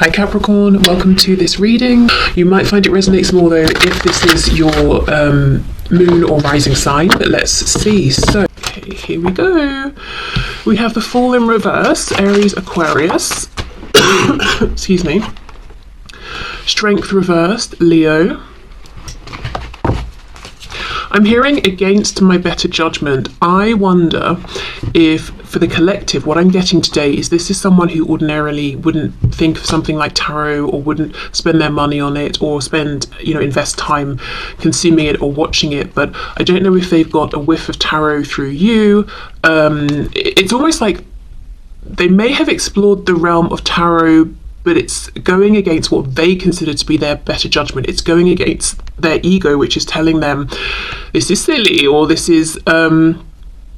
Hi Capricorn, welcome to this reading. You might find it resonates more though if this is your moon or rising sign, but let's see. So, okay, here we go. We have the Fool in reverse, Aries, Aquarius. Excuse me. Strength reversed, Leo. I'm hearing against my better judgment. I wonder if, for the collective, what I'm getting today is this is someone who ordinarily wouldn't think of something like tarot or wouldn't spend their money on it or invest time consuming it or watching it. But I don't know if they've got a whiff of tarot through you. It's almost like they may have explored the realm of tarot, but it's going against what they consider to be their better judgment. It's going against their ego, which is telling them this is silly, or this is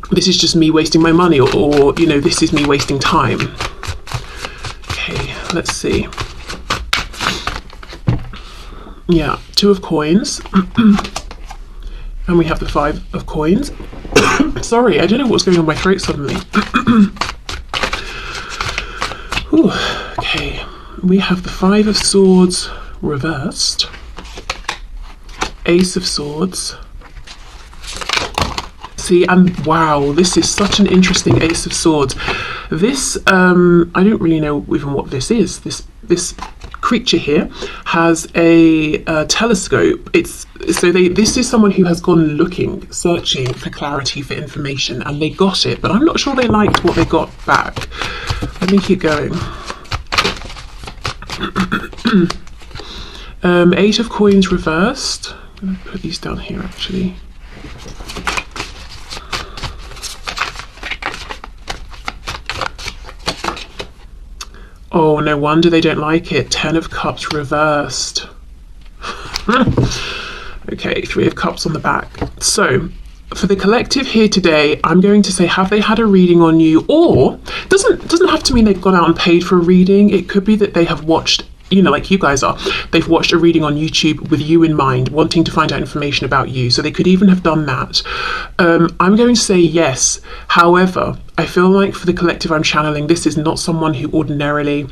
just me wasting my money, or this is me wasting time. Okay, let's see. Yeah, 2 of coins. And we have the 5 of coins. Sorry, I don't know what's going on in my throat suddenly. Ooh, okay, we have the 5 of Swords reversed, Ace of Swords. See, and wow, this is such an interesting Ace of Swords. This, I don't really know even what this is. This creature here has a telescope. This is someone who has gone looking, searching for clarity, for information, and they got it, but I'm not sure they liked what they got back. Let me keep going. 8 of coins reversed. I'm going to put these down here actually. Oh, no wonder they don't like it. 10 of cups reversed. Okay, 3 of cups on the back. So for the collective here today, I'm going to say, have they had a reading on you? Or doesn't have to mean they've gone out and paid for a reading. It could be that they have watched, like you guys are, they've watched a reading on YouTube with you in mind, wanting to find out information about you. So they could even have done that. I'm going to say yes. However, I feel like for the collective I'm channeling, this is not someone who ordinarily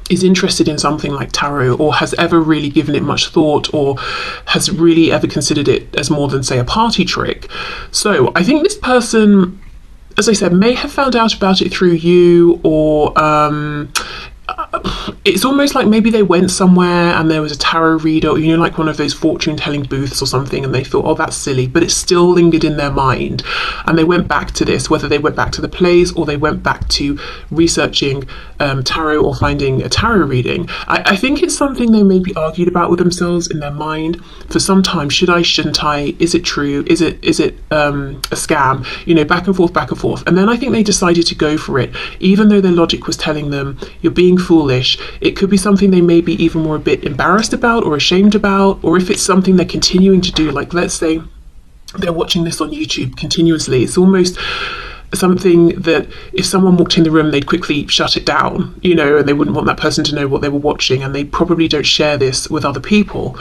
is interested in something like tarot or has ever really given it much thought or has really ever considered it as more than, say, a party trick. So I think this person, as I said, may have found out about it through you, or it's almost like maybe they went somewhere and there was a tarot reader, like one of those fortune telling booths or something, and they thought, oh, that's silly, but it still lingered in their mind, and they went back to this, whether they went back to the plays or they went back to researching tarot or finding a tarot reading. I think it's something they maybe argued about with themselves in their mind for some time. Should I, shouldn't I? Is it true? Is it a scam? Back and forth. And then I think they decided to go for it, even though their logic was telling them you're being foolish. It could be something they may be even more a bit embarrassed about or ashamed about, or if it's something they're continuing to do, like let's say they're watching this on YouTube continuously. It's almost something that if someone walked in the room, they'd quickly shut it down, and they wouldn't want that person to know what they were watching, and they probably don't share this with other people.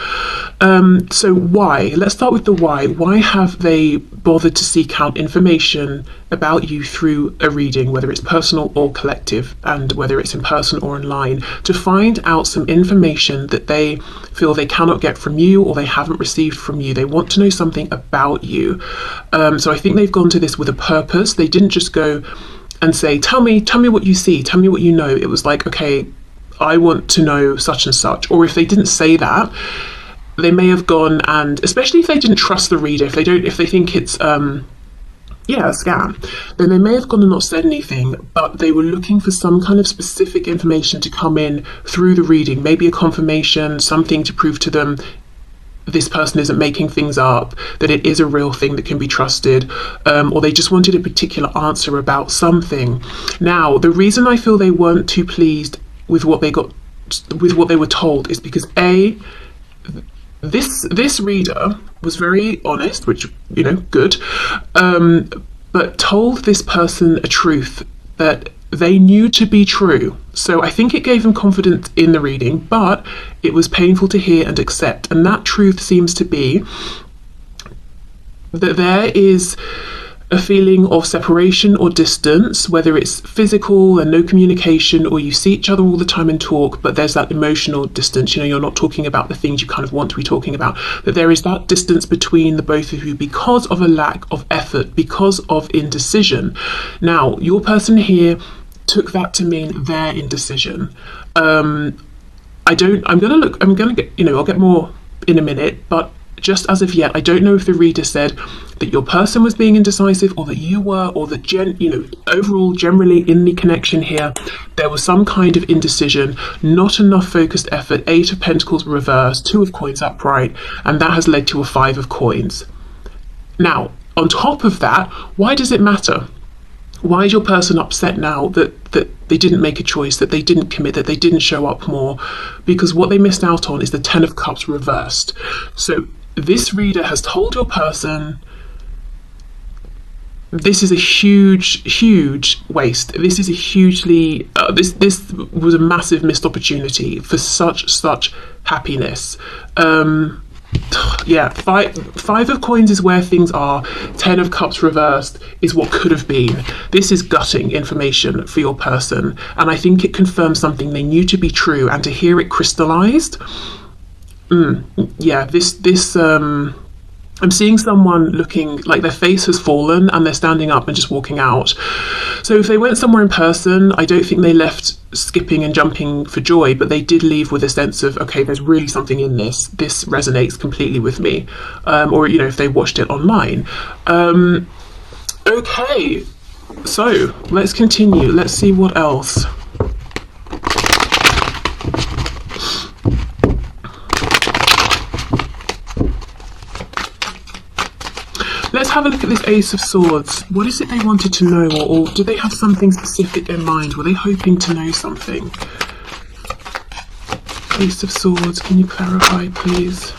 So why? Let's start with the why. Why have they bothered to seek out information about you through a reading, whether it's personal or collective, and whether it's in person or online, to find out some information that they feel they cannot get from you or they haven't received from you? They want to know something about you. So I think they've gone to this with a purpose. They didn't just go and say, tell me what you see, tell me what you know. It was like, okay, I want to know such and such. Or if they didn't say that, they may have gone, and especially if they didn't trust the reader, if they think it's a scam, then they may have gone and not said anything, but they were looking for some kind of specific information to come in through the reading, maybe a confirmation, something to prove to them this person isn't making things up, that it is a real thing that can be trusted, or they just wanted a particular answer about something. Now, the reason I feel they weren't too pleased with what they got, with what they were told, is because this reader was very honest, which, good, but told this person a truth that they knew to be true. So I think it gave them confidence in the reading, but it was painful to hear and accept. And that truth seems to be that there is a feeling of separation or distance, whether it's physical and no communication, or you see each other all the time and talk, but there's that emotional distance. You know, you're not talking about the things you kind of want to be talking about, that there is that distance between the both of you because of a lack of effort, because of indecision. Now, your person here took that to mean their indecision. I'm gonna get, I'll get more in a minute, but just as of yet, I don't know if the reader said that your person was being indecisive, or that you were, or that overall, generally in the connection here, there was some kind of indecision, not enough focused effort. 8 of Pentacles reversed, 2 of Coins upright, and that has led to a 5 of Coins. Now, on top of that, why does it matter? Why is your person upset now that they didn't make a choice, that they didn't commit, that they didn't show up more? Because what they missed out on is the 10 of Cups reversed. So this reader has told your person, this is a huge waste. This is a hugely, this was a massive missed opportunity for such happiness. Yeah, five of Coins is where things are. 10 of Cups reversed is what could have been. This is gutting information for your person, and I think it confirms something they knew to be true, and to hear it crystallized. Yeah, I'm seeing someone looking like their face has fallen and they're standing up and just walking out. So if they went somewhere in person, I don't think they left skipping and jumping for joy, but they did leave with a sense of, okay, there's really something in this. This resonates completely with me. Or, if they watched it online. Okay, so let's continue. Let's see what else. Let's have a look at this Ace of Swords. What is it they wanted to know, or do they have something specific in mind? Were they hoping to know something? Ace of Swords, can you clarify, please?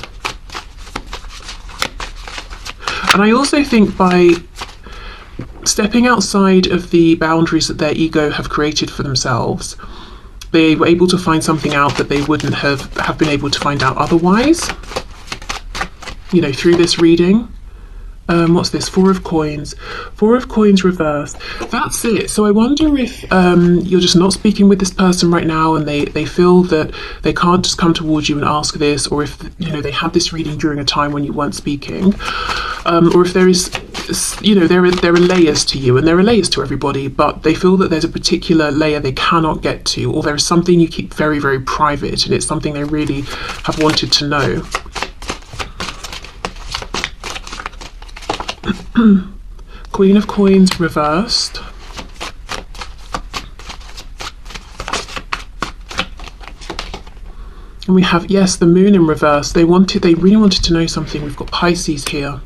And I also think by stepping outside of the boundaries that their ego have created for themselves, they were able to find something out that they wouldn't have been able to find out otherwise, through this reading. What's this? 4 of Coins. 4 of Coins reversed. That's it. So I wonder if you're just not speaking with this person right now, and they feel that they can't just come towards you and ask this, or if they had this reading during a time when you weren't speaking, or if there is, there are layers to you, and there are layers to everybody, but they feel that there's a particular layer they cannot get to, or there is something you keep very, very private, and it's something they really have wanted to know. Queen of Coins reversed. And we have, yes, the Moon in reverse. They really wanted to know something. We've got Pisces here.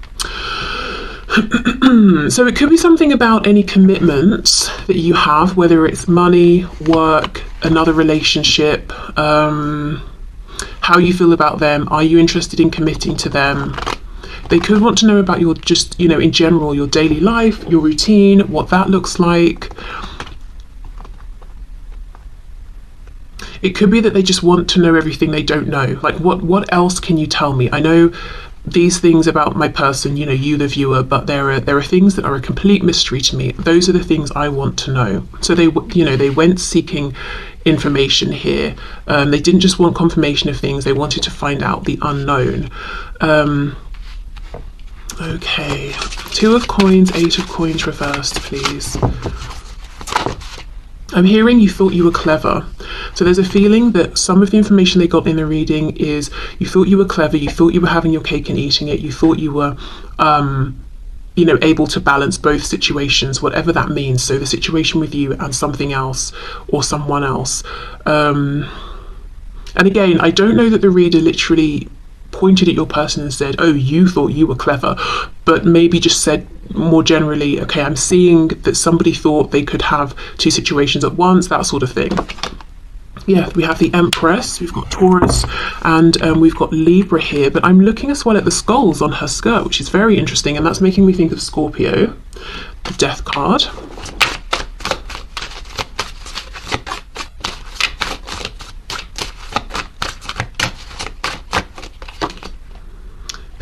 So it could be something about any commitments that you have, whether it's money, work, another relationship, how you feel about them. Are you interested in committing to them? They could want to know about your, just, in general, your daily life, your routine, what that looks like. It could be that they just want to know everything they don't know. Like, what else can you tell me? I know these things about my person, you the viewer, but there are things that are a complete mystery to me. Those are the things I want to know. So they went seeking information here. They didn't just want confirmation of things. They wanted to find out the unknown. Okay, 2 of Coins, 8 of Coins reversed, please. I'm hearing you thought you were clever. So there's a feeling that some of the information they got in the reading is you thought you were clever, you thought you were having your cake and eating it, you thought you were, able to balance both situations, whatever that means. So the situation with you and something else or someone else. And again, I don't know that the reader literally pointed at your person and said, oh, you thought you were clever, but maybe just said more generally, okay, I'm seeing that somebody thought they could have 2 situations at once, that sort of thing. Yeah, we have the Empress, we've got Taurus, and we've got Libra here, but I'm looking as well at the skulls on her skirt, which is very interesting, and that's making me think of Scorpio, the Death card.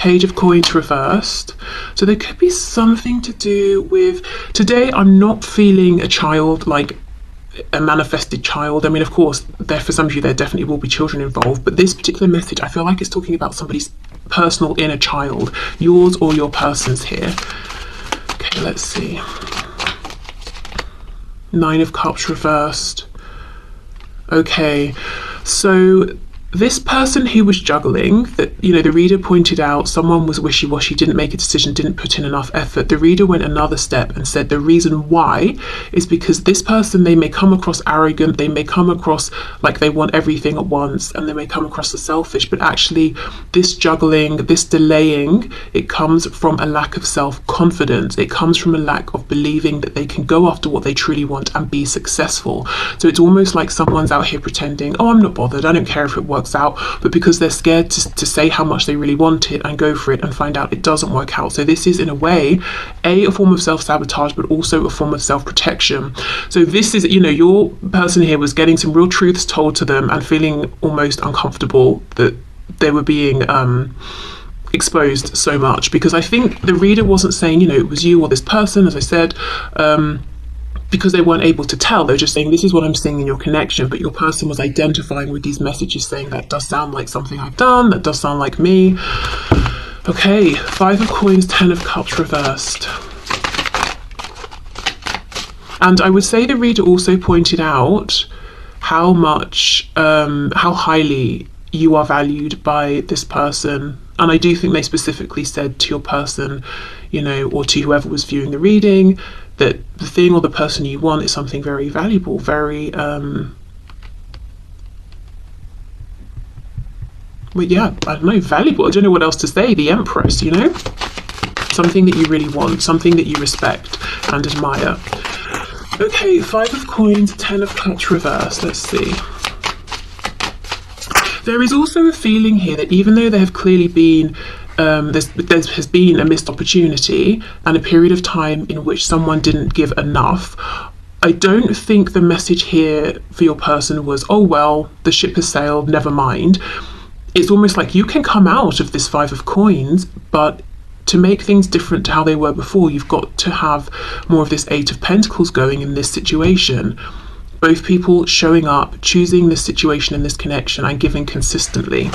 Page of Coins reversed. So there could be something to do with, today I'm not feeling a child, like a manifested child. I mean, of course, there for some of you there definitely will be children involved, but this particular message, I feel like it's talking about somebody's personal inner child, yours or your person's here. Okay, let's see. Nine of Cups reversed. Okay, so this person who was juggling, that, you know, the reader pointed out someone was wishy-washy, didn't make a decision, didn't put in enough effort. The reader went another step and said the reason why is because this person, they may come across arrogant, they may come across like they want everything at once, and they may come across as selfish, but actually this juggling, this delaying, it comes from a lack of self-confidence. It comes from a lack of believing that they can go after what they truly want and be successful. So it's almost like someone's out here pretending, oh, I'm not bothered, I don't care if it works out, but because they're scared to say how much they really want it and go for it and find out it doesn't work out. So this is in a way a form of self-sabotage, but also a form of self-protection. So this is, you know, your person here was getting some real truths told to them and feeling almost uncomfortable that they were being exposed so much, because I think the reader wasn't saying, you know, it was you or this person, as I said, because they weren't able to tell. They were just saying, this is what I'm seeing in your connection, but your person was identifying with these messages saying, that does sound like something I've done, that does sound like me. Okay, Five of Coins, Ten of Cups reversed. And I would say the reader also pointed out how much, how highly you are valued by this person. And I do think they specifically said to your person, you know, or to whoever was viewing the reading, that the thing or the person you want is something very valuable, very, well, yeah, I don't know, valuable. I don't know what else to say. The Empress, you know, something that you really want, something that you respect and admire. Okay, Five of Coins, Ten of Cups reversed. Let's see. There is also a feeling here that even though there have clearly been there has been a missed opportunity and a period of time in which someone didn't give enough, I don't think the message here for your person was, oh well, the ship has sailed, never mind. It's almost like you can come out of this Five of Coins, but to make things different to how they were before, you've got to have more of this Eight of Pentacles going in this situation. Both people showing up, choosing this situation and this connection and giving consistently.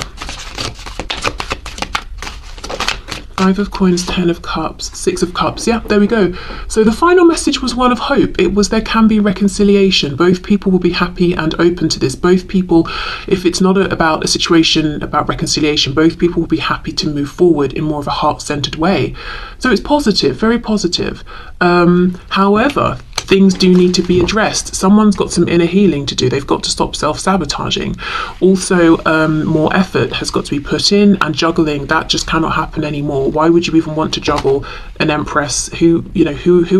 Five of Coins, Ten of Cups, Six of Cups. Yeah, there we go. So the final message was one of hope. It was there can be reconciliation. Both people will be happy and open to this. Both people, if it's not about a situation about reconciliation, both people will be happy to move forward in more of a heart-centered way. So it's positive, very positive. However, things do need to be addressed. Someone's got some inner healing to do. They've got to stop self-sabotaging. Also, more effort has got to be put in, and juggling, that just cannot happen anymore. Why would you even want to juggle an Empress? Who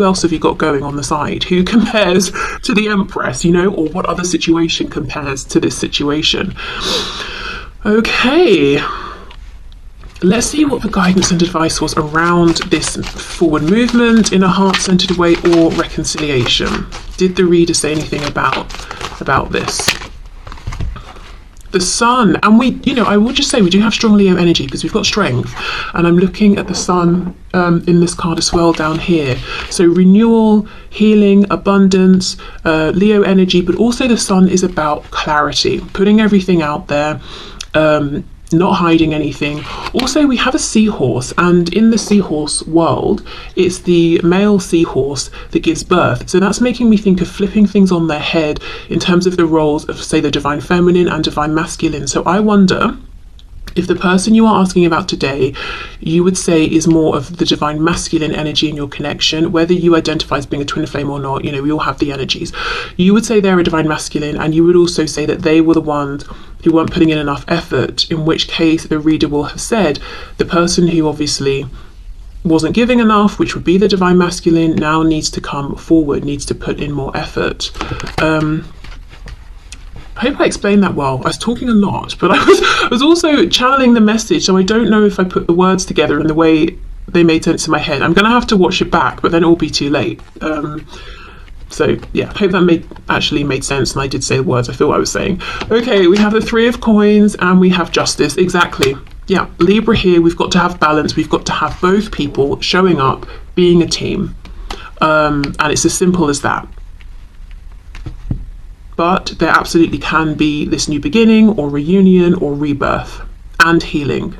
else have you got going on the side? Who compares to the Empress, you know, or what other situation compares to this situation? Okay. Let's see what the guidance and advice was around this forward movement in a heart-centered way or reconciliation. Did the reader say anything about this? The Sun, and we, you know, I will just say we do have strong Leo energy because we've got strength, and I'm looking at the Sun in this card as well down here. So renewal, healing, abundance, Leo energy, but also the Sun is about clarity, putting everything out there, not hiding anything. Also, we have a seahorse, and in the seahorse world, it's the male seahorse that gives birth. So that's making me think of flipping things on their head in terms of the roles of, say, the divine feminine and divine masculine. So I wonder if the person you are asking about today, you would say is more of the divine masculine energy in your connection, whether you identify as being a twin flame or not, you know, we all have the energies. You would say they're a divine masculine, and you would also say that they were the ones who weren't putting in enough effort, in which case the reader will have said the person who obviously wasn't giving enough, which would be the divine masculine, now needs to come forward, needs to put in more effort. I hope I explained that well. I was talking a lot, but I was also channeling the message, so I don't know if I put the words together in the way they made sense in my head. I'm going to have to watch it back, but then it will be too late. So yeah, I hope that actually made sense, and I did say the words I feel I was saying. Okay, we have the Three of Coins and we have Justice. Exactly. Yeah, Libra here, we've got to have balance. We've got to have both people showing up, being a team. And it's as simple as that. But there absolutely can be this new beginning or reunion or rebirth and healing.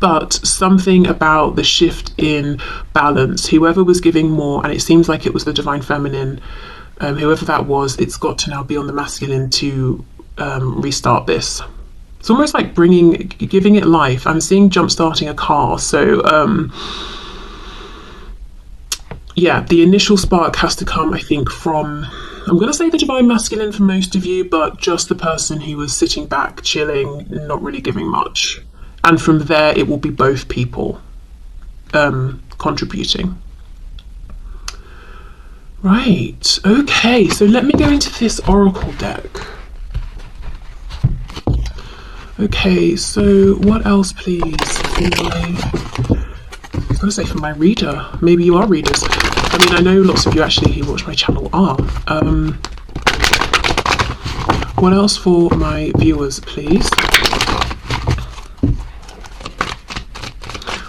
But something about the shift in balance, whoever was giving more, and it seems like it was the divine feminine, whoever that was, it's got to now be on the masculine to restart this. It's almost like giving it life. I'm seeing jump starting a car. So yeah, the initial spark has to come, I think, from, I'm going to say the divine masculine for most of you, but just the person who was sitting back, chilling, not really giving much. And from there, it will be both people contributing. Right, okay, so let me go into this oracle deck. Okay, so what else, please? I was going to say for my reader. Maybe you are readers. I mean, I know lots of you actually who watch my channel are. What else for my viewers, please?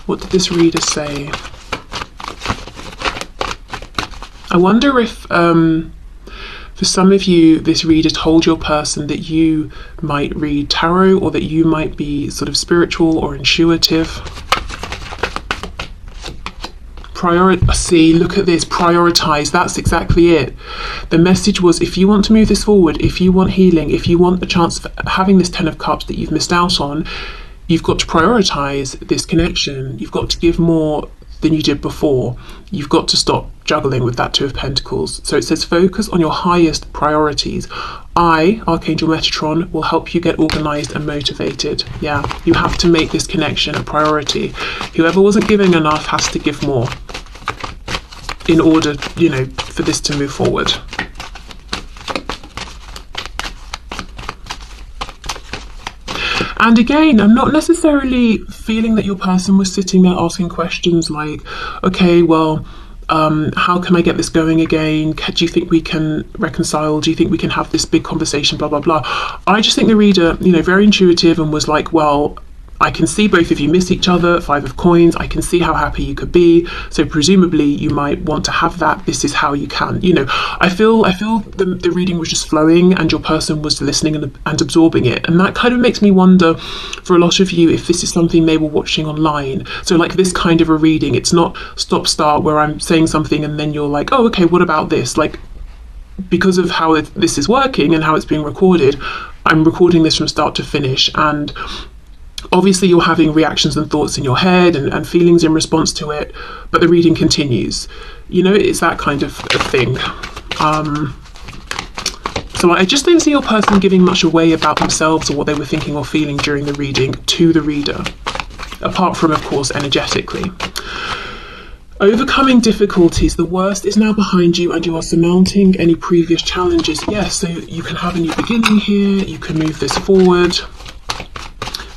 What did this reader say? I wonder if for some of you, this reader told your person that you might read tarot, or that you might be sort of spiritual or intuitive. See, look at this, prioritize. That's exactly it. The message was, if you want to move this forward, if you want healing, if you want a chance of having this 10 of Cups that you've missed out on, you've got to prioritize this connection. You've got to give more than you did before. You've got to stop juggling with that 2 of Pentacles. So it says focus on your highest priorities. I, Archangel Metatron, will help you get organized and motivated. Yeah, you have to make this connection a priority. Whoever wasn't giving enough has to give more in order, you know, for this to move forward. And again, I'm not necessarily feeling that your person was sitting there asking questions like, okay, well, how can I get this going again? Do you think we can reconcile? Do you think we can have this big conversation? Blah, blah, blah. I just think the reader, you know, very intuitive and was like, well, I can see both of you miss each other, 5 of Coins. I can see how happy you could be. So presumably you might want to have that. This is how you can, you know, I feel the reading was just flowing and your person was listening and absorbing it. And that kind of makes me wonder for a lot of you if this is something they were watching online. So like this kind of a reading, it's not stop start where I'm saying something and then you're like, oh, okay, what about this? Like, because of how this is working and how it's being recorded, I'm recording this from start to finish. And obviously you're having reactions and thoughts in your head and feelings in response to it, but the reading continues. You know, it's that kind of thing. So I just don't see your person giving much away about themselves or what they were thinking or feeling during the reading to the reader, apart from, of course, energetically. Overcoming difficulties. The worst is now behind you and you are surmounting any previous challenges. Yes, so you can have a new beginning here. You can move this forward.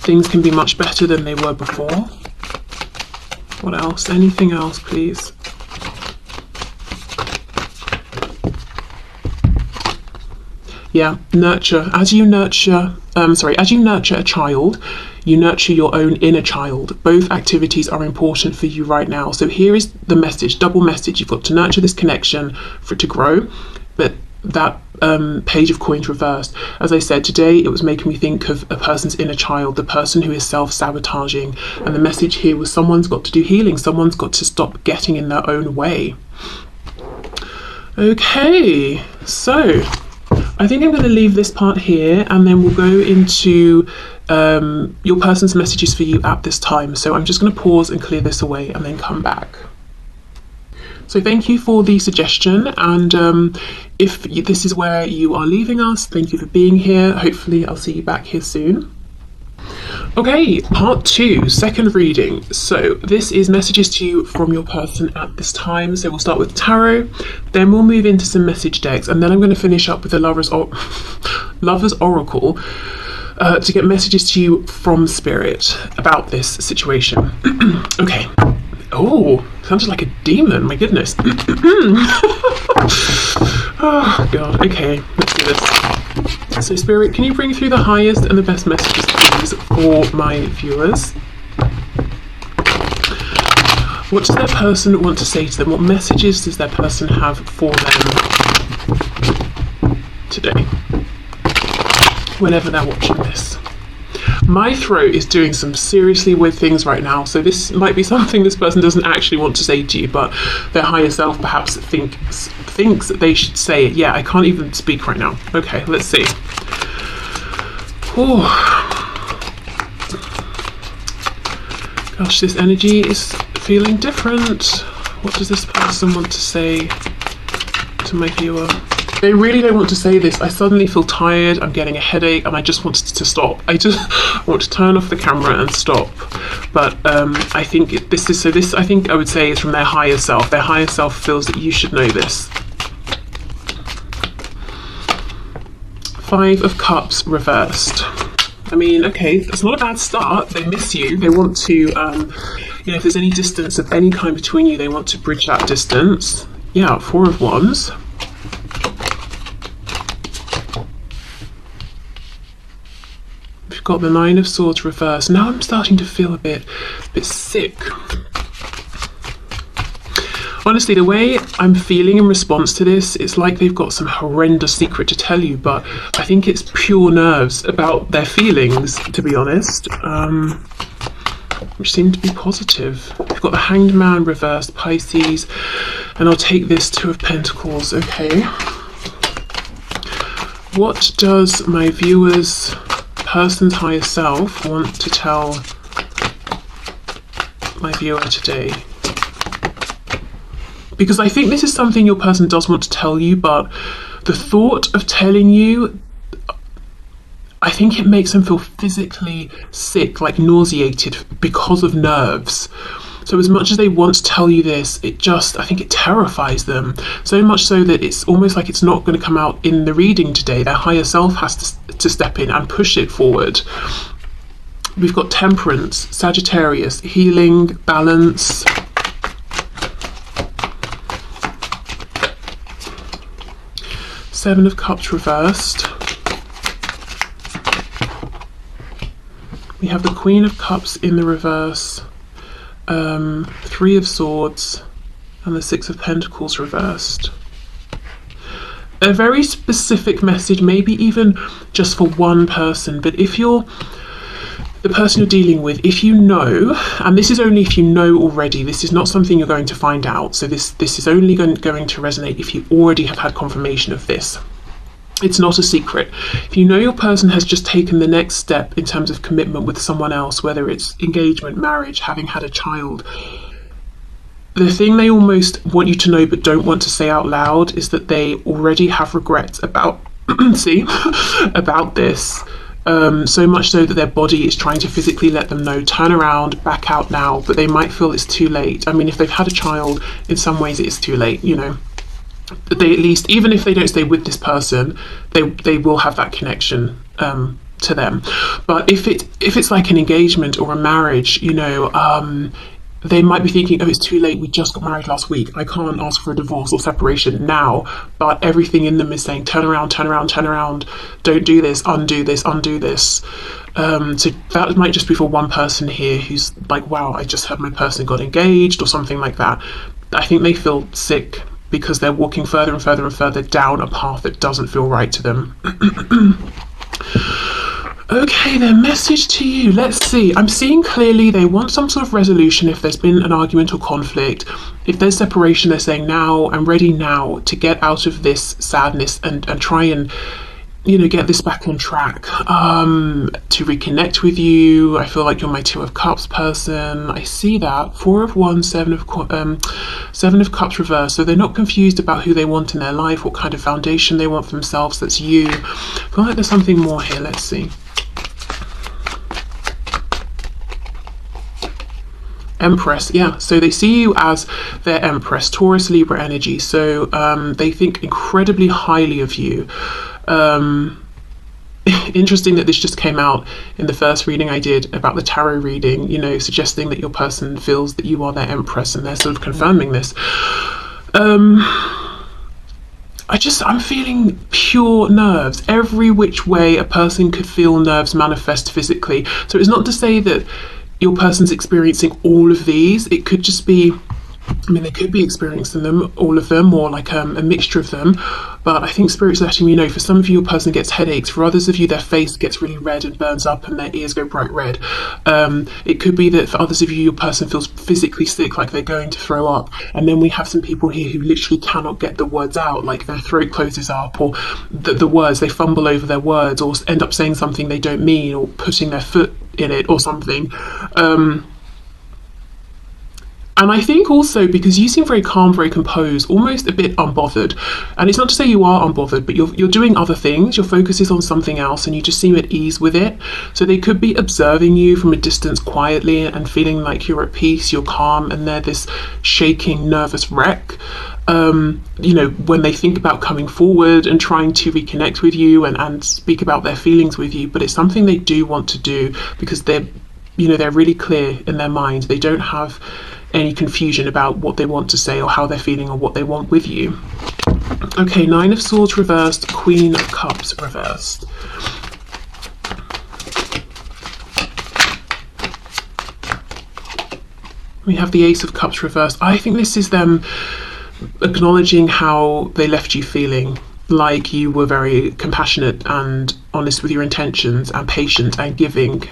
Things can be much better than they were before. What else? Anything else, please? Yeah, nurture. As you nurture a child, you nurture your own inner child. Both activities are important for you right now. So here is the message, double message. You've got to nurture this connection for it to grow, but that Page of Coins reversed. As I said, today it was making me think of a person's inner child, the person who is self-sabotaging. And the message here was someone's got to do healing. Someone's got to stop getting in their own way. Okay, so I think I'm going to leave this part here and then we'll go into your person's messages for you at this time. So I'm just going to pause and clear this away and then come back. So thank you for the suggestion, and if this is where you are leaving us, thank you for being here. Hopefully I'll see you back here soon. Okay, part 2, second reading. So this is messages to you from your person at this time. So we'll start with tarot, then we'll move into some message decks, and then I'm going to finish up with the Lover's Oracle to get messages to you from Spirit about this situation. Okay. Oh, sounded like a demon, my goodness. Oh, God. Okay, let's do this. So Spirit, can you bring through the highest and the best messages, please, for my viewers? What does that person want to say to them? What messages does that person have for them today, whenever they're watching this? My throat is doing some seriously weird things right now, so this might be something this person doesn't actually want to say to you, but their higher self perhaps thinks that they should say it. Yeah, I can't even speak right now. Okay, let's see. Oh, gosh, this energy is feeling different. What does this person want to say to my viewer? They really don't want to say this. I suddenly feel tired, I'm getting a headache, and I just want to stop. I want to turn off the camera and stop. But I think I think I would say is from their higher self. Their higher self feels that you should know this. 5 of Cups reversed. I mean, okay, that's not a bad start. They miss you. They want to, you know, if there's any distance of any kind between you, they want to bridge that distance. Yeah, 4 of Wands. We've got the 9 of Swords reversed. Now I'm starting to feel a bit sick. Honestly, the way I'm feeling in response to this, it's like they've got some horrendous secret to tell you, but I think it's pure nerves about their feelings, to be honest, which seem to be positive. We've got the Hanged Man reversed, Pisces, and I'll take this 2 of Pentacles. Okay. What does my viewer's person's higher self want to tell my viewer today? Because I think this is something your person does want to tell you, but the thought of telling you, I think it makes them feel physically sick, like nauseated because of nerves. So as much as they want to tell you this, I think it terrifies them. So much so that it's almost like it's not going to come out in the reading today. Their higher self has to step in and push it forward. We've got Temperance, Sagittarius, healing, balance. Seven of Cups reversed. We have the Queen of Cups in the reverse, 3 of Swords, and the 6 of Pentacles reversed. A very specific message, maybe even just for one person, but if you're the person you're dealing with, if you know, and this is only if you know already, this is not something you're going to find out, so this is only going to resonate if you already have had confirmation of this. It's not a secret. If you know your person has just taken the next step in terms of commitment with someone else, whether it's engagement, marriage, having had a child, the thing they almost want you to know but don't want to say out loud is that they already have regrets about about this. So much so that their body is trying to physically let them know, turn around, back out now, but they might feel it's too late. I mean, if they've had a child, in some ways it is too late, you know. But they, at least, even if they don't stay with this person, they will have that connection to them. But if it's like an engagement or a marriage, you know, they might be thinking, oh, it's too late, we just got married last week, I can't ask for a divorce or separation now. But everything in them is saying, turn around, turn around, turn around, don't do this, undo this, undo this. So that might just be for one person here who's like, wow, I just heard my person got engaged or something like that. I think they feel sick because they're walking further and further and further down a path that doesn't feel right to them. Okay, their message to you. Let's see. I'm seeing clearly they want some sort of resolution if there's been an argument or conflict. If there's separation, they're saying, now, I'm ready now to get out of this sadness and try and, you know, get this back on track, to reconnect with you. I feel like you're my 2 of Cups person. I see that. 4 of Wands, 7 of Cups reversed. So they're not confused about who they want in their life, what kind of foundation they want for themselves. That's you. I feel like there's something more here. Let's see. Empress, yeah, so they see you as their Empress, Taurus, Libra energy, so they think incredibly highly of you. Interesting that this just came out in the first reading I did about the tarot reading, you know, suggesting that your person feels that you are their Empress, and they're sort of confirming this. I'm feeling pure nerves. Every which way a person could feel nerves manifest physically. So it's not to say that your person's experiencing all of these. It could just be, I mean, they could be experiencing them, all of them, or like a mixture of them. But I think Spirit's letting me know, for some of you, your person gets headaches. For others of you, their face gets really red and burns up and their ears go bright red. It could be that for others of you, your person feels physically sick, like they're going to throw up. And then we have some people here who literally cannot get the words out, like their throat closes up, or the words, they fumble over their words, or end up saying something they don't mean, or putting their foot in it or something. And I think also because you seem very calm, very composed, almost a bit unbothered. And it's not to say you are unbothered, but you're doing other things. Your focus is on something else and you just seem at ease with it. So they could be observing you from a distance quietly and feeling like you're at peace, you're calm, and they're this shaking, nervous wreck. You know, when they think about coming forward and trying to reconnect with you and speak about their feelings with you. But it's something they do want to do because they're really clear in their mind. They don't have any confusion about what they want to say or how they're feeling or what they want with you. Okay, Nine of Swords reversed, Queen of Cups reversed. We have the Ace of Cups reversed. I think this is them acknowledging how they left you feeling, like you were very compassionate and honest with your intentions and patient and giving.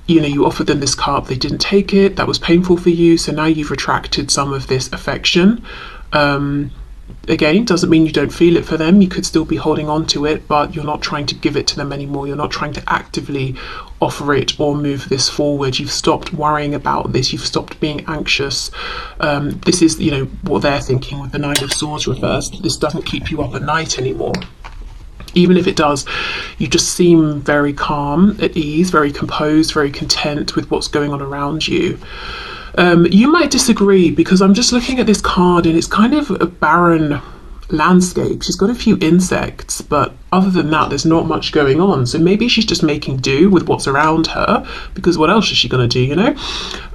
You offered them this cup, they didn't take it, that was painful for you, so now you've retracted some of this affection. Again, doesn't mean you don't feel it for them, you could still be holding on to it, but you're not trying to give it to them anymore, you're not trying to actively offer it or move this forward. You've stopped worrying about this, you've stopped being anxious. This is, what they're thinking with the Nine of Swords reversed. This doesn't keep you up at night anymore. Even if it does, you just seem very calm, at ease, very composed, very content with what's going on around you. You might disagree because I'm just looking at this card and it's kind of a barren landscape. She's got a few insects, but other than that, there's not much going on. So maybe she's just making do with what's around her, because what else is she going to do,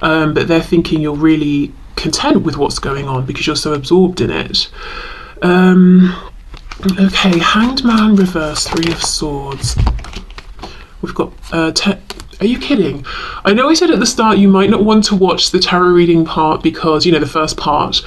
But they're thinking you're really content with what's going on because you're so absorbed in it. Okay, Hanged Man reverse, Three of Swords. We've got are you kidding? I know I said at the start you might not want to watch the tarot reading part because, the first part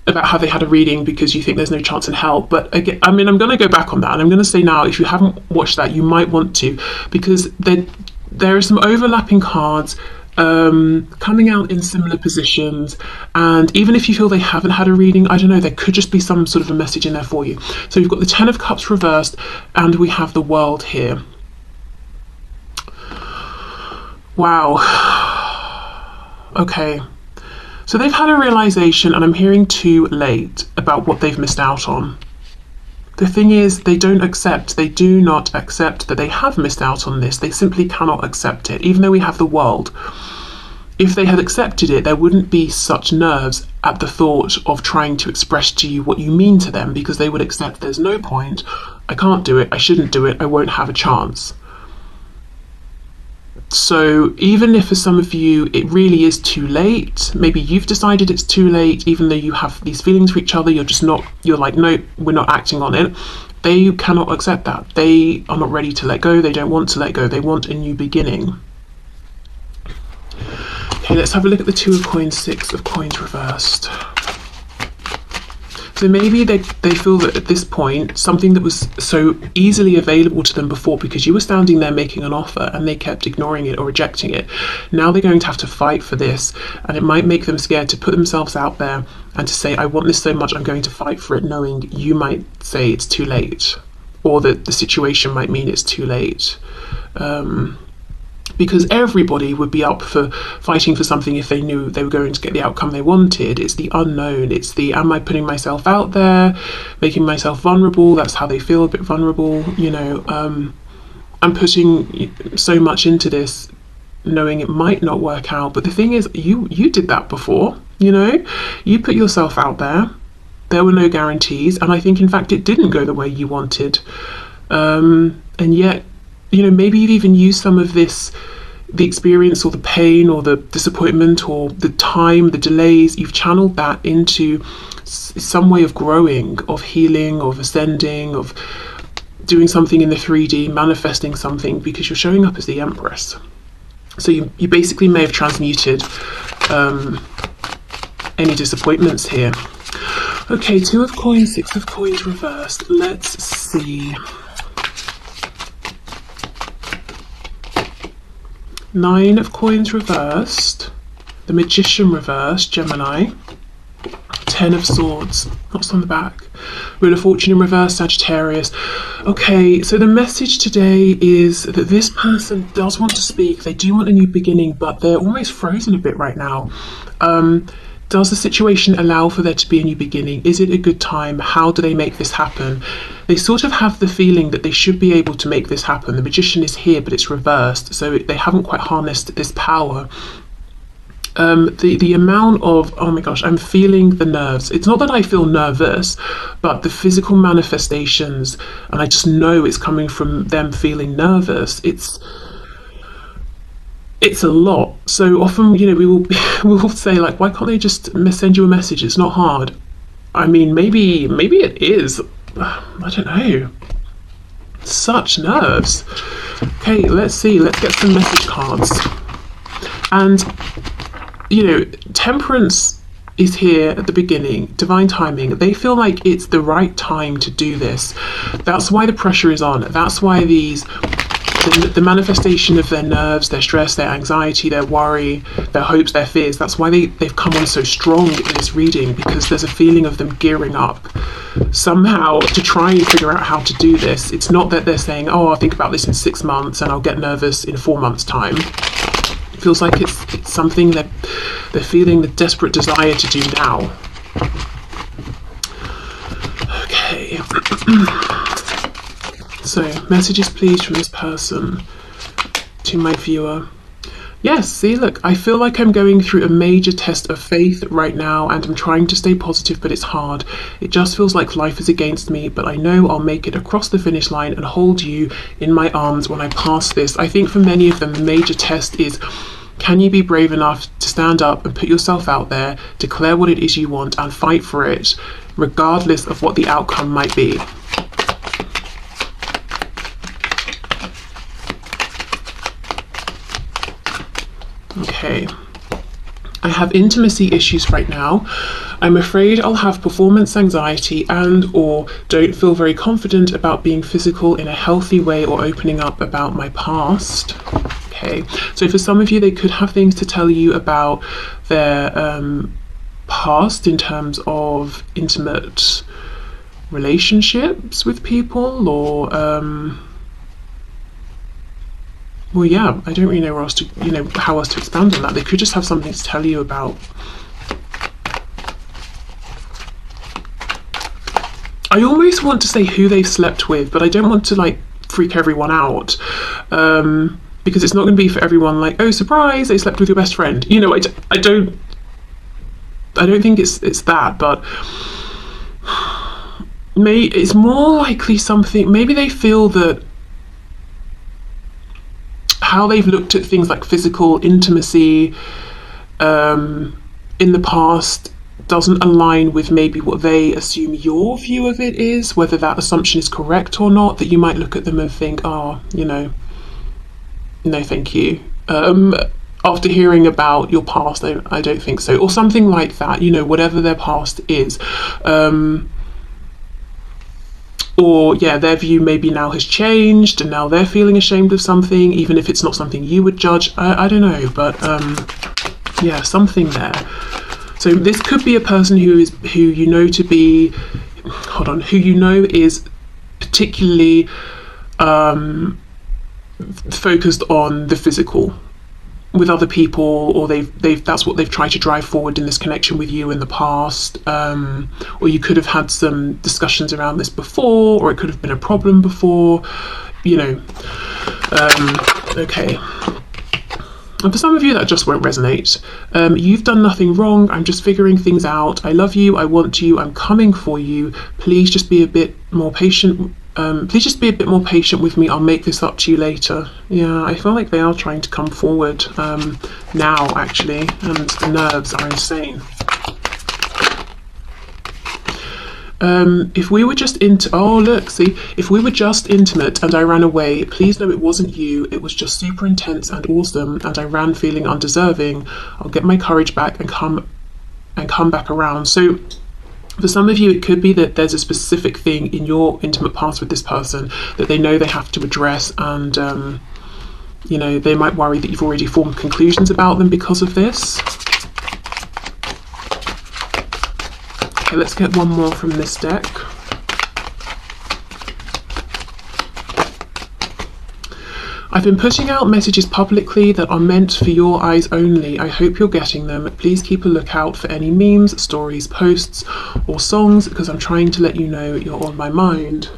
about how they had a reading because you think there's no chance in hell. But again, I'm going to go back on that, and I'm going to say now, if you haven't watched that, you might want to, because there are some overlapping cards coming out in similar positions, and even if you feel they haven't had a reading, I don't know, there could just be some sort of a message in there for you. So we've got the Ten of Cups reversed and we have the World here. Wow. Okay, so they've had a realization, and I'm hearing too late, about what they've missed out on. The thing is, they do not accept that they have missed out on this. They simply cannot accept it, even though we have the World. If they had accepted it, there wouldn't be such nerves at the thought of trying to express to you what you mean to them, because they would accept there's no point, I can't do it, I shouldn't do it, I won't have a chance. So even if for some of you it really is too late, maybe you've decided it's too late, even though you have these feelings for each other, you're like, no, we're not acting on it. They cannot accept that. They are not ready to let go. They don't want to let go. They want a new beginning. Okay, let's have a look at the Two of Coins, Six of Coins reversed. So maybe they feel that at this point, something that was so easily available to them before because you were standing there making an offer and they kept ignoring it or rejecting it, now they're going to have to fight for this, and it might make them scared to put themselves out there and to say, I want this so much, I'm going to fight for it, knowing you might say it's too late, or that the situation might mean it's too late. Because everybody would be up for fighting for something if they knew they were going to get the outcome they wanted. It's the unknown. It's the, am I putting myself out there, making myself vulnerable? That's how they feel, a bit vulnerable. I'm putting so much into this, knowing it might not work out. But the thing is, you did that before. You put yourself out there. There were no guarantees, and I think in fact it didn't go the way you wanted. And yet, maybe you've even used some of this the experience or the pain or the disappointment or the time, the delays, you've channeled that into some way of growing, of healing, of ascending, of doing something in the 3D, manifesting something, because you're showing up as the Empress. So you basically may have transmuted any disappointments here. Okay, 2 of coins, 6 of coins reversed. Let's see. 9 of coins reversed. The Magician reversed, Gemini. 10 of swords, what's on the back? Wheel of Fortune in reverse, Sagittarius. Okay, so the message today is that this person does want to speak. They do want a new beginning, but they're almost frozen a bit right now. Does the situation allow for there to be a new beginning? Is it a good time? How do they make this happen? They sort of have the feeling that they should be able to make this happen. The Magician is here, but it's reversed, so they haven't quite harnessed this power. The amount of, oh my gosh, I'm feeling the nerves. It's not that I feel nervous, but the physical manifestations, and I just know it's coming from them feeling nervous. It's a lot. So often, you know, we will say, like, why can't they just send you a message? It's not hard. I mean, maybe it is. I don't know. Such nerves. Okay, let's see. Let's get some message cards. And, you know, Temperance is here at the beginning, divine timing. They feel like it's the right time to do this. That's why the pressure is on. That's why the manifestation of their nerves, their stress, their anxiety, their worry, their hopes, their fears, that's why they've come on so strong in this reading, because there's a feeling of them gearing up somehow to try and figure out how to do this. It's not that they're saying, oh, I'll think about this in 6 months and I'll get nervous in 4 months' time. It feels like it's something that they're feeling the desperate desire to do now. Okay. So, messages please from this person to my viewer. Yes, see, look, I feel like I'm going through a major test of faith right now, and I'm trying to stay positive, but it's hard. It just feels like life is against me, but I know I'll make it across the finish line and hold you in my arms when I pass this. I think for many of them, the major test is, can you be brave enough to stand up and put yourself out there, declare what it is you want, and fight for it, regardless of what the outcome might be. Okay, I have intimacy issues right now. I'm afraid I'll have performance anxiety and or don't feel very confident about being physical in a healthy way or opening up about my past. Okay, so for some of you, they could have things to tell you about their past in terms of intimate relationships with people, or well, yeah, I don't really know where else to, how else to expand on that. They could just have something to tell you about. I almost want to say who they've slept with, but I don't want to like freak everyone out, because it's not going to be for everyone like, oh, surprise, they slept with your best friend. You know, I don't think it's that, but it's more likely something. Maybe they feel that how they've looked at things like physical intimacy in the past doesn't align with maybe what they assume your view of it is, whether that assumption is correct or not, that you might look at them and think, oh, no, thank you. After hearing about your past, I don't think so, or something like that, whatever their past is. Or yeah, their view maybe now has changed and now they're feeling ashamed of something, even if it's not something you would judge. I don't know, but yeah, something there. So this could be a person who is particularly focused on the physical with other people, or that's what they've tried to drive forward in this connection with you in the past, or you could have had some discussions around this before, or it could have been a problem before, okay. And for some of you that just won't resonate. You've done nothing wrong, I'm just figuring things out, I love you, I want you, I'm coming for you, please just be a bit more patient Please just be a bit more patient with me. I'll make this up to you later. Yeah, I feel like they are trying to come forward now, actually, and the nerves are insane. If we were just if we were just intimate and I ran away, please know it wasn't you. It was just super intense and awesome, and I ran feeling undeserving. I'll get my courage back and come back around. So for some of you, it could be that there's a specific thing in your intimate past with this person that they know they have to address, and you know, they might worry that you've already formed conclusions about them because of this. Okay, let's get one more from this deck. I've been putting out messages publicly that are meant for your eyes only. I hope you're getting them. Please keep a lookout for any memes, stories, posts, or songs, because I'm trying to let you know you're on my mind.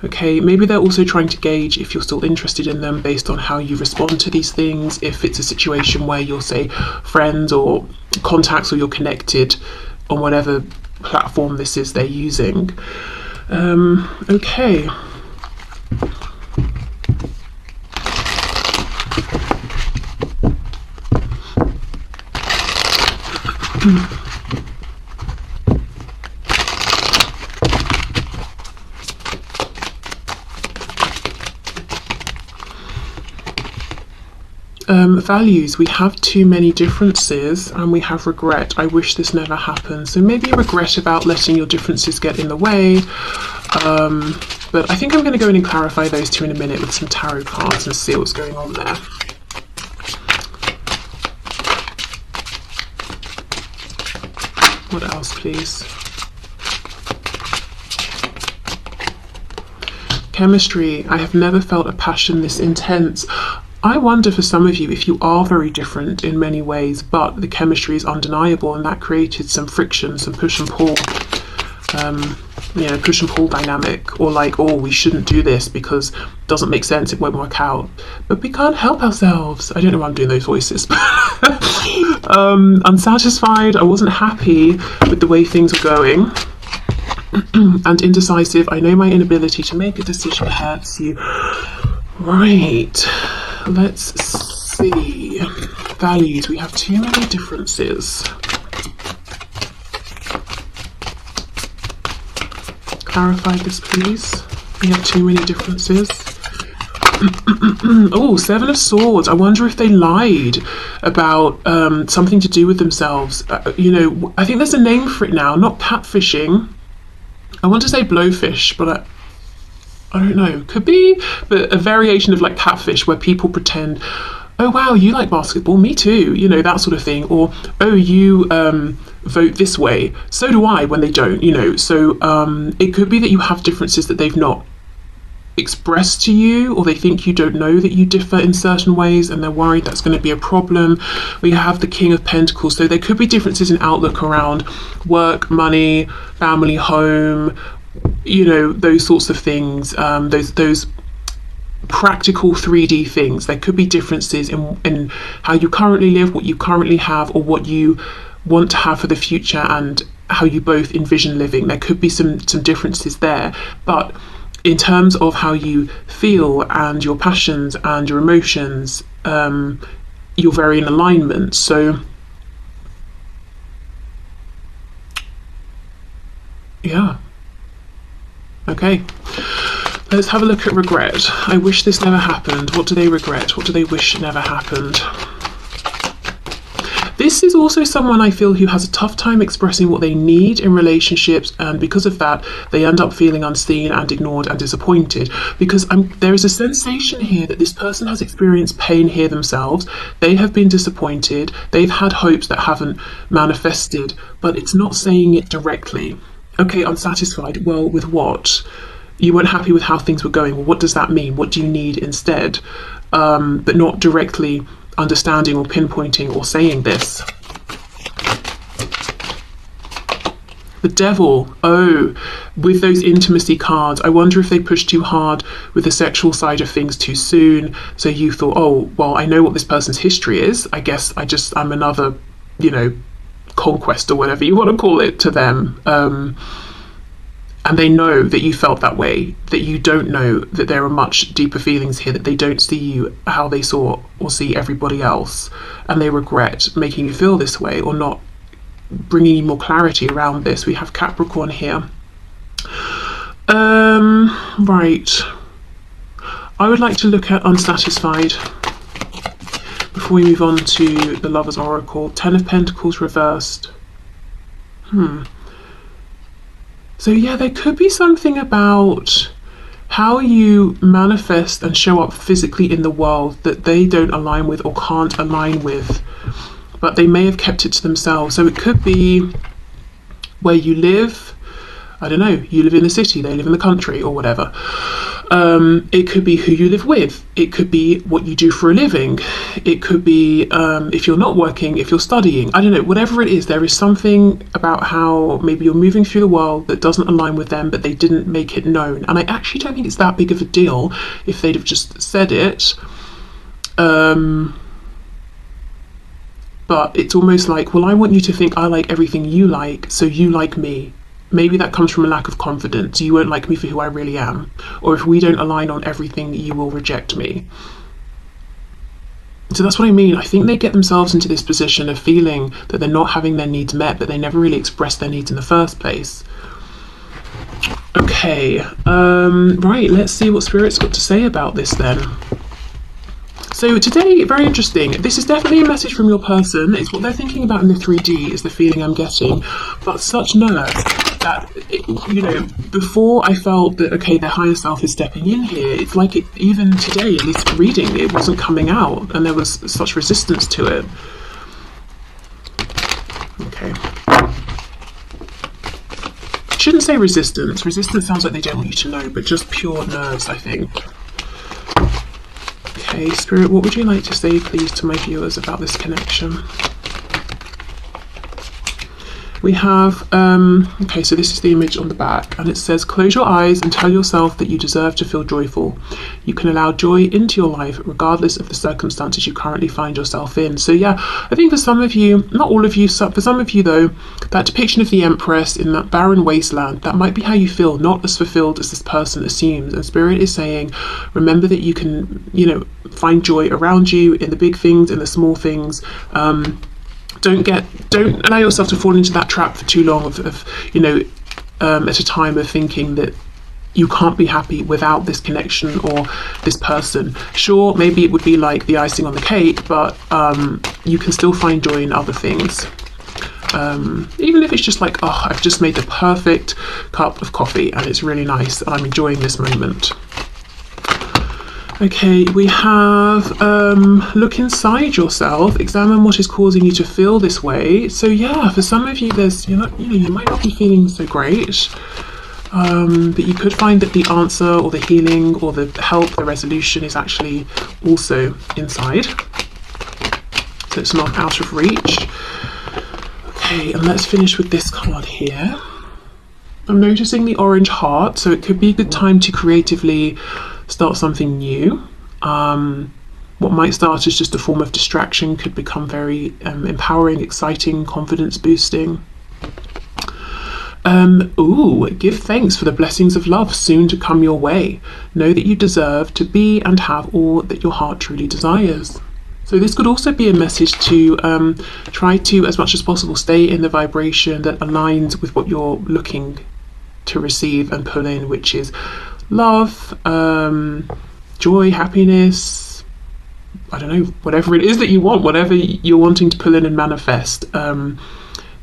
Okay, maybe they're also trying to gauge if you're still interested in them based on how you respond to these things. If it's a situation where you're, say, friends or contacts, or you're connected on whatever platform this is they're using. Okay. Values, we have too many differences, and we have regret. I wish this never happened. So maybe regret about letting your differences get in the way. But I think I'm going to go in and clarify those two in a minute with some tarot cards and see what's going on there. What else, please? Chemistry. I have never felt a passion this intense. I wonder for some of you if you are very different in many ways, but the chemistry is undeniable, and that created some friction, some push and pull, you know, push and pull dynamic, or like, oh, we shouldn't do this because it doesn't make sense, it won't work out. But we can't help ourselves. I don't know why I'm doing those voices. Unsatisfied. I wasn't happy with the way things were going. And indecisive. I know my inability to make a decision hurts you. Right. Let's see. Values. We have too many differences. Clarify this, please. We have too many differences. Oh, Seven of Swords. I wonder if they lied about something to do with themselves. You know, I think there's a name for it now. Not catfishing. I want to say blowfish, but I don't know. Could be, but a variation of like catfish, where people pretend, oh wow, you like basketball, me too, you know, that sort of thing. Or, oh, you vote this way, so do I, when they don't, you know. So it could be that you have differences that they've not expressed to you, or they think you don't know that you differ in certain ways, and they're worried that's going to be a problem. We have the King of Pentacles, so there could be differences in outlook around work, money, family, home, you know, those sorts of things, those practical 3D things. There could be differences in how you currently live, what you currently have, or what you want to have for the future, and how you both envision living. There could be some differences there, but in terms of how you feel and your passions and your emotions, you're very in alignment. So yeah. Okay, let's have a look at regret. I wish this never happened. What do they regret? What do they wish never happened? This is also someone I feel who has a tough time expressing what they need in relationships, and because of that, they end up feeling unseen and ignored and disappointed. Because there is a sensation here that this person has experienced pain here themselves. They have been disappointed. They've had hopes that haven't manifested, but it's not saying it directly. Okay, unsatisfied. Well, with what? You weren't happy with how things were going. Well, what does that mean? What do you need instead? But not directly understanding or pinpointing or saying this. The Devil. Oh, with those intimacy cards, I wonder if they pushed too hard with the sexual side of things too soon. So you thought, oh, well, I know what this person's history is. I guess I'm another, you know, conquest or whatever you want to call it to them. And they know that you felt that way, that you don't know that there are much deeper feelings here, that they don't see you how they saw or see everybody else, and they regret making you feel this way or not bringing you more clarity around this. We have Capricorn here. Right. I would like to look at unsatisfied before we move on to the Lover's Oracle. 10 of Pentacles reversed. So yeah, there could be something about how you manifest and show up physically in the world that they don't align with or can't align with, but they may have kept it to themselves. So it could be where you live. I don't know, you live in the city, they live in the country, or whatever. It could be who you live with. It could be what you do for a living. It could be if you're not working, if you're studying. I don't know, whatever it is, there is something about how maybe you're moving through the world that doesn't align with them, but they didn't make it known. And I actually don't think it's that big of a deal if they'd have just said it. But it's almost like, well, I want you to think I like everything you like, so you like me. Maybe that comes from a lack of confidence. You won't like me for who I really am. Or if we don't align on everything, you will reject me. So that's what I mean. I think they get themselves into this position of feeling that they're not having their needs met, but they never really expressed their needs in the first place. Okay, right, let's see what Spirit's got to say about this then. So today, very interesting. This is definitely a message from your person. It's what they're thinking about in the 3D is the feeling I'm getting. But such nerve that, you know, before I felt that, okay, their higher self is stepping in here, it's like it, even today, at least reading, it wasn't coming out. And there was such resistance to it. Okay. Shouldn't say resistance. Resistance sounds like they don't want you to know, but just pure nerves, I think. Okay, Spirit, what would you like to say, please, to my viewers about this connection? We have, okay, so this is the image on the back, and it says, close your eyes and tell yourself that you deserve to feel joyful. You can allow joy into your life regardless of the circumstances you currently find yourself in. So yeah, I think for some of you, not all of you, for some of you though, that depiction of the Empress in that barren wasteland, that might be how you feel, not as fulfilled as this person assumes. And Spirit is saying, remember that you can, you know, find joy around you in the big things, in the small things. Don't allow yourself to fall into that trap for too long of you know, at a time of thinking that you can't be happy without this connection or this person. Sure, maybe it would be like the icing on the cake, but you can still find joy in other things. Even if it's just like, oh, I've just made the perfect cup of coffee and it's really nice and I'm enjoying this moment. Okay, we have look inside yourself, examine what is causing you to feel this way. So yeah, for some of you, you might not be feeling so great, but you could find that the answer or the healing or the help, the resolution is actually also inside. So it's not out of reach. Okay, and let's finish with this card here. I'm noticing the orange heart, so it could be a good time to creatively start something new. What might start as just a form of distraction could become very empowering, exciting, confidence boosting. Give thanks for the blessings of love soon to come your way. Know that you deserve to be and have all that your heart truly desires. So this could also be a message to try to, as much as possible, stay in the vibration that aligns with what you're looking to receive and pull in, which is love, joy, happiness, I don't know, whatever it is that you want, whatever you're wanting to pull in and manifest.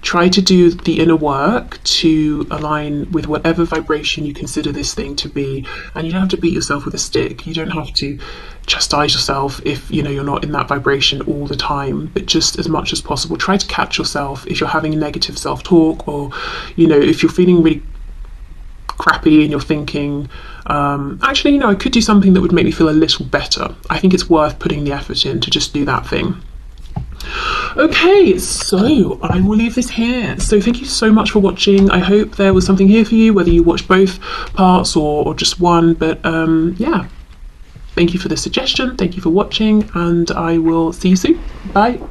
Try to do the inner work to align with whatever vibration you consider this thing to be. And you don't have to beat yourself with a stick. You don't have to chastise yourself if you're not in that vibration all the time, but just as much as possible try to catch yourself if you're having negative self-talk, or if you're feeling really crappy and you're thinking, actually, I could do something that would make me feel a little better. I think it's worth putting the effort in to just do that thing. Okay, so I will leave this here. So thank you so much for watching. I hope there was something here for you, whether you watched both parts or just one. But yeah, thank you for the suggestion. Thank you for watching, and I will see you soon. Bye.